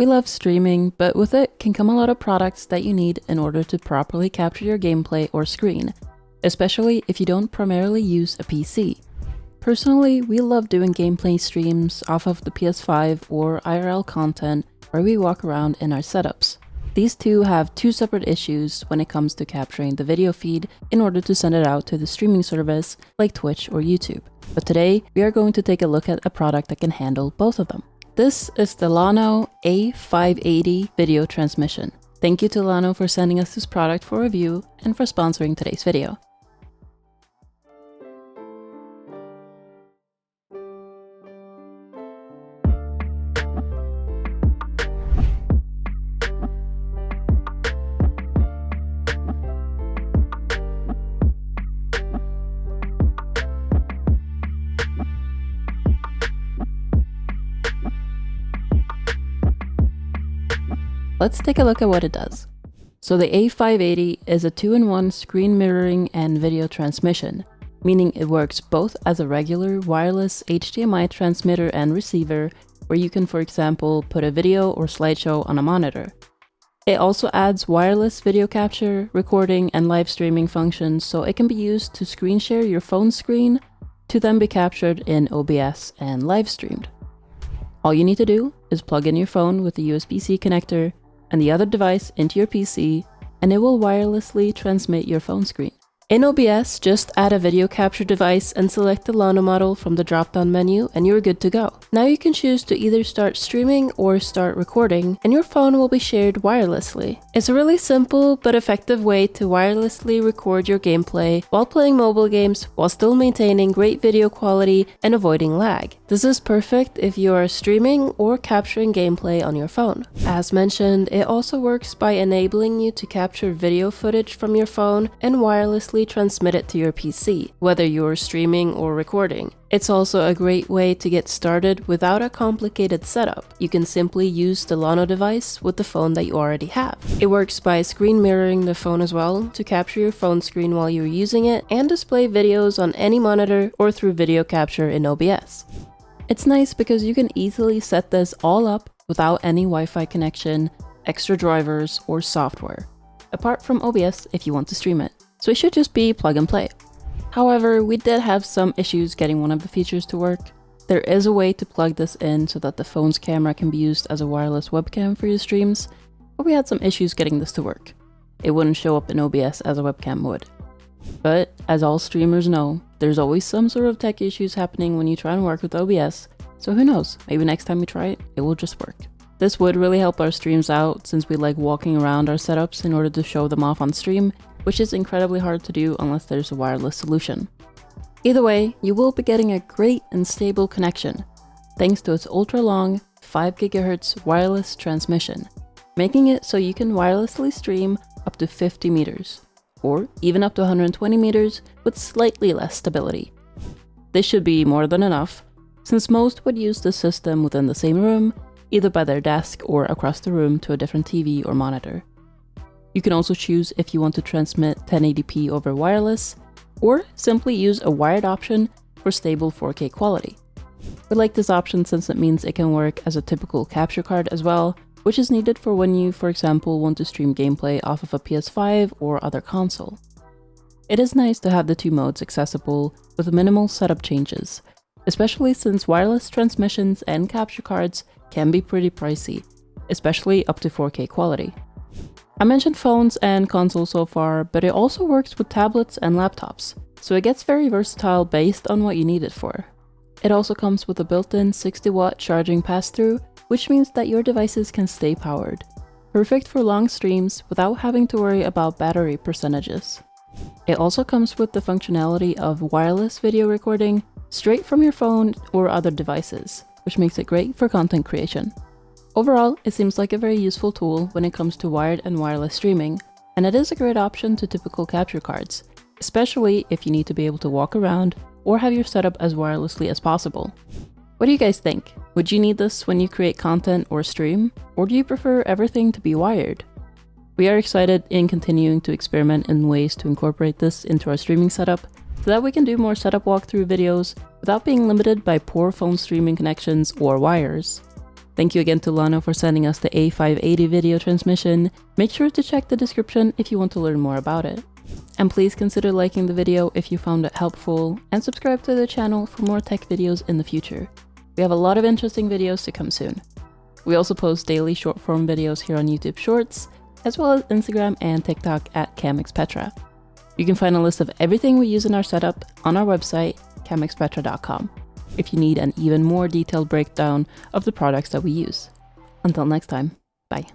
We love streaming, but with it can come a lot of products that you need in order to properly capture your gameplay or screen, especially if you don't primarily use a PC. Personally, we love doing gameplay streams off of the PS5 or IRL content where we walk around in our setups. These two have two separate issues when it comes to capturing the video feed in order to send it out to the streaming service like Twitch or YouTube. But today, we are going to take a look at a product that can handle both of them. This is the Llano A580 video transmission. Thank you to Llano for sending us this product for review and for sponsoring today's video. Let's take a look at what it does. So the A580 is a 2-in-1 screen mirroring and video transmission, meaning it works both as a regular wireless HDMI transmitter and receiver, where you can, for example, put a video or slideshow on a monitor. It also adds wireless video capture, recording, and live streaming functions, so it can be used to screen share your phone screen to then be captured in OBS and live streamed. All you need to do is plug in your phone with the USB-C connector and the other device into your PC, and it will wirelessly transmit your phone screen. In OBS, just add a video capture device and select the Llano model from the drop-down menu and you're good to go. Now you can choose to either start streaming or start recording, and your phone will be shared wirelessly. It's a really simple but effective way to wirelessly record your gameplay while playing mobile games while still maintaining great video quality and avoiding lag. This is perfect if you are streaming or capturing gameplay on your phone. As mentioned, it also works by enabling you to capture video footage from your phone and wirelessly transmit it to your PC, whether you're streaming or recording. It's also a great way to get started without a complicated setup. You can simply use the Llano device with the phone that you already have. It works by screen mirroring the phone as well to capture your phone screen while you're using it and display videos on any monitor or through video capture in OBS. It's nice because you can easily set this all up without any Wi-Fi connection, extra drivers, or software, apart from OBS if you want to stream it. So it should just be plug and play. However, we did have some issues getting one of the features to work. There is a way to plug this in so that the phone's camera can be used as a wireless webcam for your streams, but we had some issues getting this to work. It wouldn't show up in OBS as a webcam would. But as all streamers know, there's always some sort of tech issues happening when you try and work with OBS, so who knows, maybe next time we try it, it will just work. This would really help our streams out since we like walking around our setups in order to show them off on stream, which is incredibly hard to do unless there's a wireless solution. Either way, you will be getting a great and stable connection, thanks to its ultra-long 5 GHz wireless transmission, making it so you can wirelessly stream up to 50 meters, or even up to 120 meters with slightly less stability. This should be more than enough, since most would use the system within the same room, either by their desk or across the room to a different TV or monitor. You can also choose if you want to transmit 1080p over wireless, or simply use a wired option for stable 4K quality. We like this option since it means it can work as a typical capture card as well, which is needed for when you, for example, want to stream gameplay off of a PS5 or other console. It is nice to have the two modes accessible with minimal setup changes, especially since wireless transmissions and capture cards can be pretty pricey, especially up to 4K quality. I mentioned phones and consoles so far, but it also works with tablets and laptops, so it gets very versatile based on what you need it for. It also comes with a built-in 60-watt charging pass-through, which means that your devices can stay powered. Perfect for long streams without having to worry about battery percentages. It also comes with the functionality of wireless video recording straight from your phone or other devices, which makes it great for content creation. Overall, it seems like a very useful tool when it comes to wired and wireless streaming, and it is a great option to typical capture cards, especially if you need to be able to walk around or have your setup as wirelessly as possible. What do you guys think? Would you need this when you create content or stream, or do you prefer everything to be wired? We are excited in continuing to experiment in ways to incorporate this into our streaming setup, so that we can do more setup walkthrough videos without being limited by poor phone streaming connections or wires. Thank you again to Llano for sending us the A580 video transmission. Make sure to check the description if you want to learn more about it. And please consider liking the video if you found it helpful, and subscribe to the channel for more tech videos in the future. We have a lot of interesting videos to come soon. We also post daily short-form videos here on YouTube Shorts, as well as Instagram and TikTok at CamXPetra. You can find a list of everything we use in our setup on our website, CamXPetra.com, if you need an even more detailed breakdown of the products that we use. Until next time, bye.